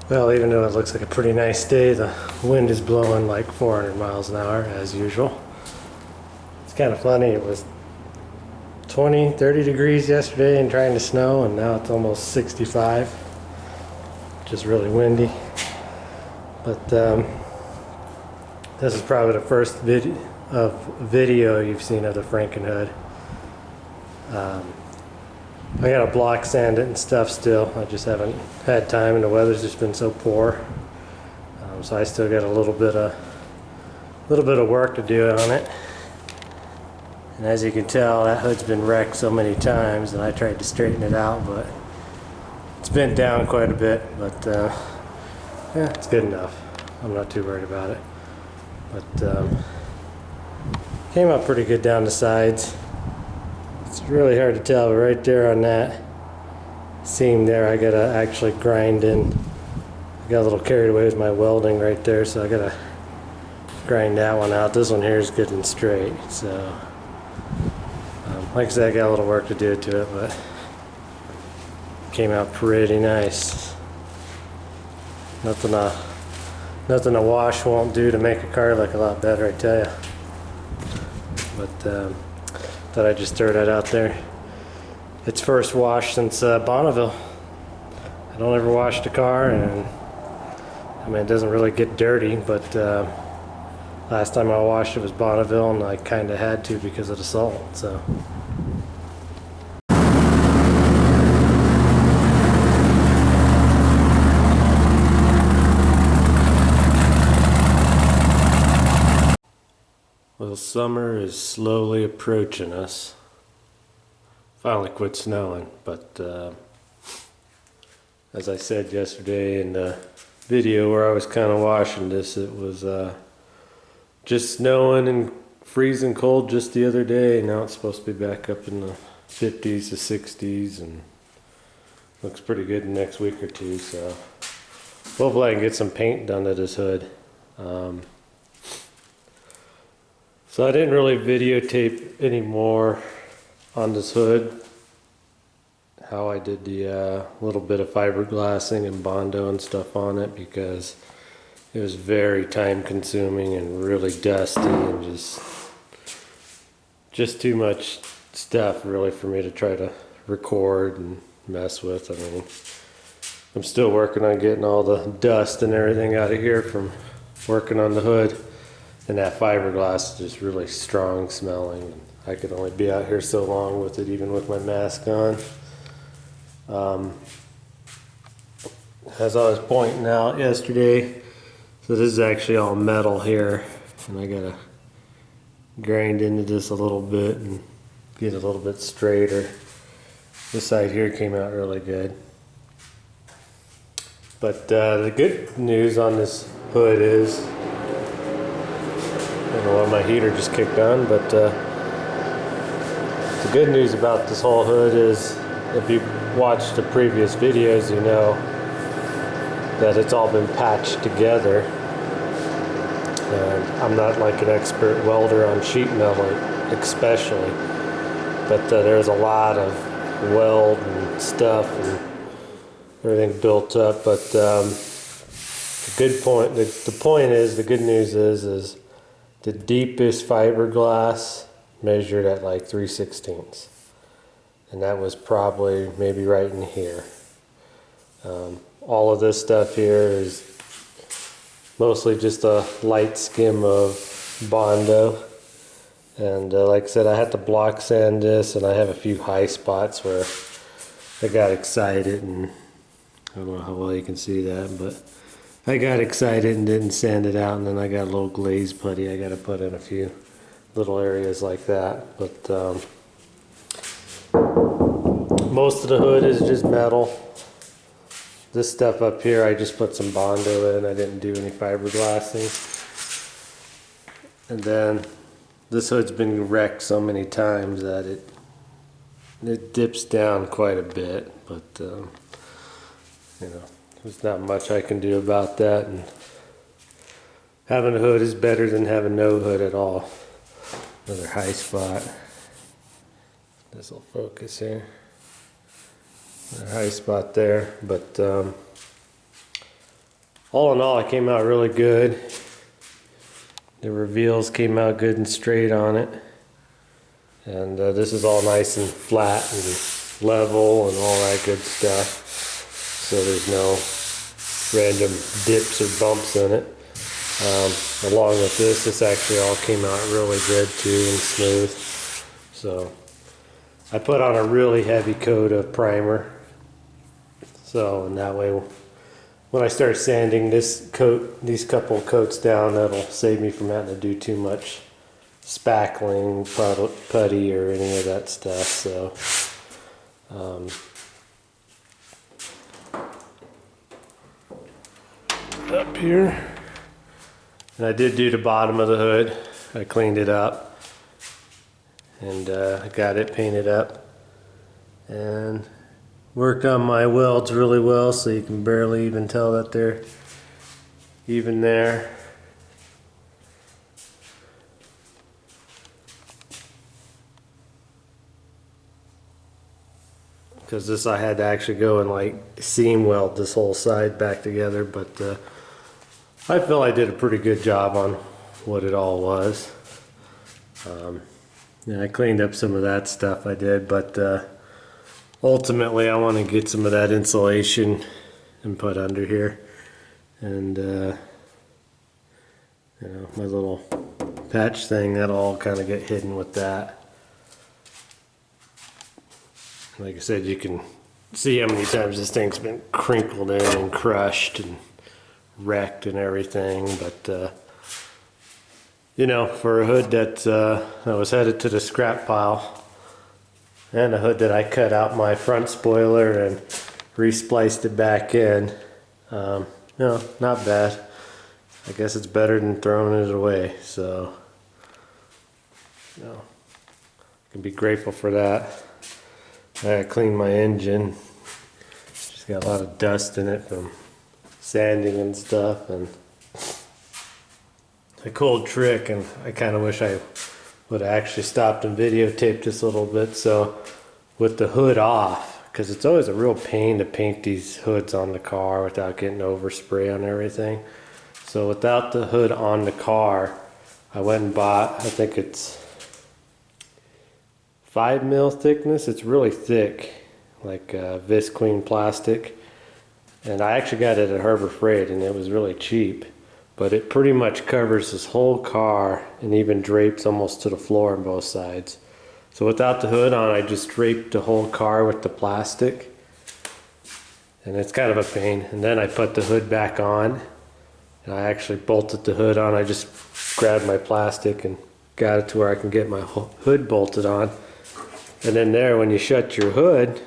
Well, even though it looks like a pretty nice day, the wind is blowing like 400 miles an hour as usual. It's kind of funny, it was 20, 30 degrees yesterday and trying to snow, and now it's almost 65. Just really windy. But this is probably the first video you've seen of the Frankenhood. I gotta block sand it and stuff still. I just haven't had time, and the weather's just been so poor. So I still got a little bit of work to do on it. And as you can tell, that hood's been wrecked so many times, and I tried to straighten it out, but it's bent down quite a bit. But yeah, it's good enough. I'm not too worried about it. But came out pretty good down the sides. It's really hard to tell, but right there on that seam there, I gotta actually grind in. I got a little carried away with my welding right there, so I gotta grind that one out. This one here is good and straight, so like I said, I got a little work to do to it, but came out pretty nice. Nothing a wash won't do to make a car look a lot better, I tell you. But thought I'd just throw that out there. It's first wash since Bonneville. I don't ever wash the car, and I mean, it doesn't really get dirty, but last time I washed it was Bonneville, and I kind of had to because of the salt. So. Well, summer is slowly approaching us. Finally quit snowing, but as I said yesterday in the video where I was kind of washing this, it was just snowing and freezing cold just the other day. Now it's supposed to be back up in the 50s to 60s, and looks pretty good in the next week or two, so hopefully I can get some paint done to this hood. So I didn't really videotape anymore on this hood how I did the little bit of fiberglassing and Bondo and stuff on it, because it was very time consuming and really dusty and just too much stuff really for me to try to record and mess with. I mean, I'm still working on getting all the dust and everything out of here from working on the hood. And that fiberglass is just really strong smelling. I could only be out here so long with it, even with my mask on. As I was pointing out yesterday, so this is actually all metal here, and I gotta grind into this a little bit and get it a little bit straighter. This side here came out really good. But the good news on this hood is, I don't know why my heater just kicked on, but the good news about this whole hood is, if you've watched the previous videos, you know that it's all been patched together. And I'm not like an expert welder on sheet metal especially, but there's a lot of weld and stuff and everything built up. But the good news is the deepest fiberglass measured at like 3/16, and that was probably maybe right in here. All of this stuff here is mostly just a light skim of Bondo, and like I said, I had to block sand this, and I have a few high spots where I got excited, and I don't know how well you can see that, but I got excited and didn't sand it out, and then I got a little glaze putty I got to put in a few little areas like that. But most of the hood is just metal. This stuff up here, I just put some Bondo in. I didn't do any fiberglassing. And then this hood's been wrecked so many times that it dips down quite a bit, but you know, there's not much I can do about that, and having a hood is better than having no hood at all. Another high spot. This will focus here. Another high spot there, but all in all, it came out really good. The reveals came out good and straight on it, and this is all nice and flat and level and all that good stuff. So there's no random dips or bumps in it. Along with this actually all came out really good too and smooth. So I put on a really heavy coat of primer. So and that way when I start sanding this coat, these couple coats down, that'll save me from having to do too much spackling, putty or any of that stuff. So up here, and I did do the bottom of the hood. I cleaned it up and got it painted up and worked on my welds really well, so you can barely even tell that they're even there. Because this I had to actually go and like seam weld this whole side back together, but I feel I did a pretty good job on what it all was. Yeah, I cleaned up some of that stuff I did, but ultimately I want to get some of that insulation and put under here, and you know, my little patch thing, that'll all kind of get hidden with that. Like I said, you can see how many times this thing's been crinkled in and crushed and wrecked and everything, but you know, for a hood that was headed to the scrap pile, and a hood that I cut out my front spoiler and re-spliced it back in, you know, not bad. I guess it's better than throwing it away, so you know, I can be grateful for that. I cleaned my engine. Just got a lot of dust in it from sanding and stuff, and a cool trick, and I kind of wish I would have actually stopped and videotaped this a little bit. So with the hood off, because it's always a real pain to paint these hoods on the car without getting overspray on everything. So without the hood on the car, I went and bought, I think it's 5 mil thickness. It's really thick, like visqueen plastic, and I actually got it at Harbor Freight, and it was really cheap, but it pretty much covers this whole car and even drapes almost to the floor on both sides. So without the hood on, I just draped the whole car with the plastic, and it's kind of a pain. And then I put the hood back on, and I actually bolted the hood on. I just grabbed my plastic and got it to where I can get my hood bolted on. And then there, when you shut your hood,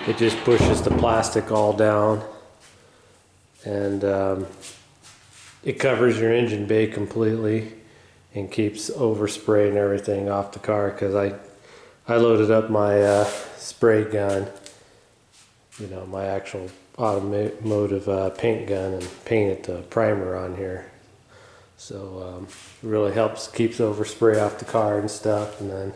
it just pushes the plastic all down, and it covers your engine bay completely and keeps overspray and everything off the car. Because I loaded up my spray gun, you know, my actual automotive paint gun, and painted the primer on here. So it really helps, keeps overspray off the car and stuff. And then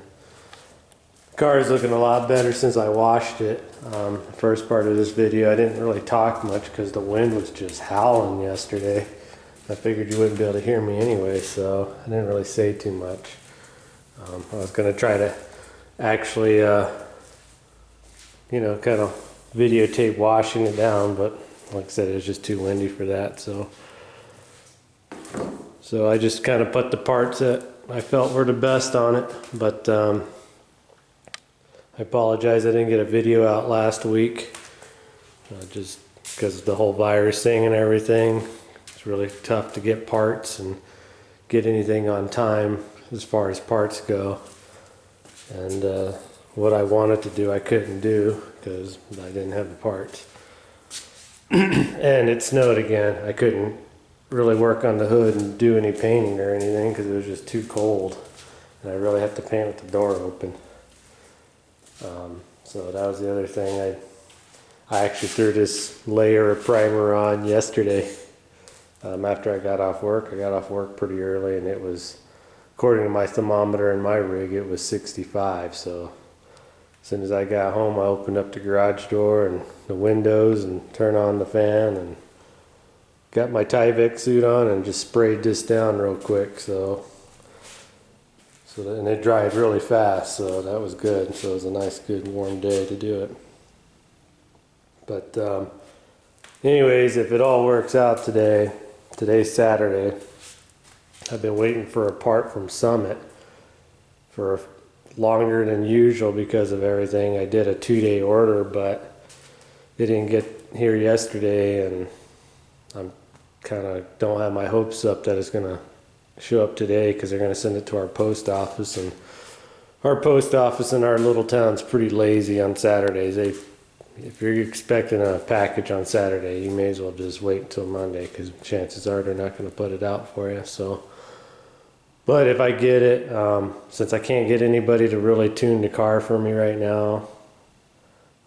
the car is looking a lot better since I washed it. The first part of this video I didn't really talk much because the wind was just howling yesterday. I figured you wouldn't be able to hear me anyway, so I didn't really say too much. I was going to try to actually, you know, kind of videotape washing it down, but like I said, it was just too windy for that. So I just kind of put the parts that I felt were the best on it, but I apologize I didn't get a video out last week, just because of the whole virus thing and everything. It's really tough to get parts and get anything on time as far as parts go. And what I wanted to do I couldn't do because I didn't have the parts. And it snowed again. I couldn't really work on the hood and do any painting or anything because it was just too cold. And I really have to paint with the door open. So that was the other thing. I actually threw this layer of primer on yesterday after I got off work. I got off work pretty early, and it was, according to my thermometer in my rig, it was 65. So as soon as I got home, I opened up the garage door and the windows and turned on the fan and got my Tyvek suit on and just sprayed this down real quick. And it dried really fast, so that was good. So it was a nice, good, warm day to do it. But anyways, if it all works out today, today's Saturday, I've been waiting for a part from Summit for longer than usual because of everything. I did a 2-day order, but it didn't get here yesterday, and I'm kind of don't have my hopes up that it's going to show up today because they're going to send it to our post office, and our post office in our little town's pretty lazy on Saturdays. If you're expecting a package on Saturday, you may as well just wait until Monday, because chances are they're not going to put it out for you. So, but if I get it, since I can't get anybody to really tune the car for me right now,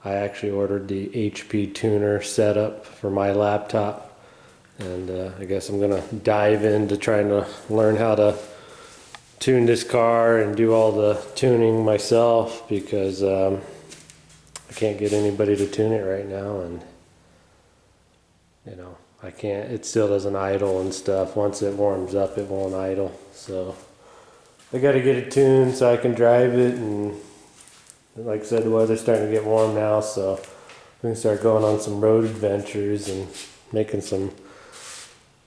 I actually ordered the HP tuner setup for my laptop. And I guess I'm gonna dive into trying to learn how to tune this car and do all the tuning myself, because I can't get anybody to tune it right now, and you know, I can't, it still doesn't idle and stuff. Once it warms up, it won't idle. So I got to get it tuned so I can drive it, and like I said, the weather's starting to get warm now, so we can start going on some road adventures and making some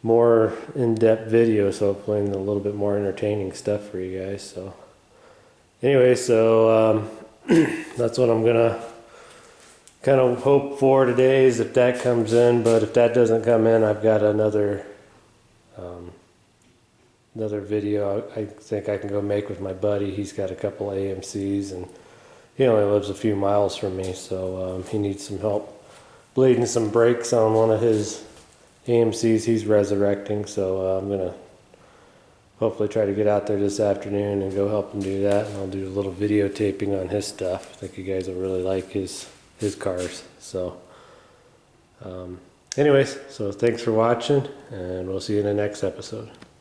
more in-depth videos, hopefully, and a little bit more entertaining stuff for you guys. So anyway, so that's what I'm gonna kind of hope for today, is if that comes in. But if that doesn't come in, I've got another video I think I can go make with my buddy. He's got a couple AMCs, and he only lives a few miles from me, so he needs some help bleeding some brakes on one of his AMCs he's resurrecting. So I'm gonna hopefully try to get out there this afternoon and go help him do that, and I'll do a little videotaping on his stuff. I think you guys will really like his cars. So anyways, so thanks for watching, and we'll see you in the next episode.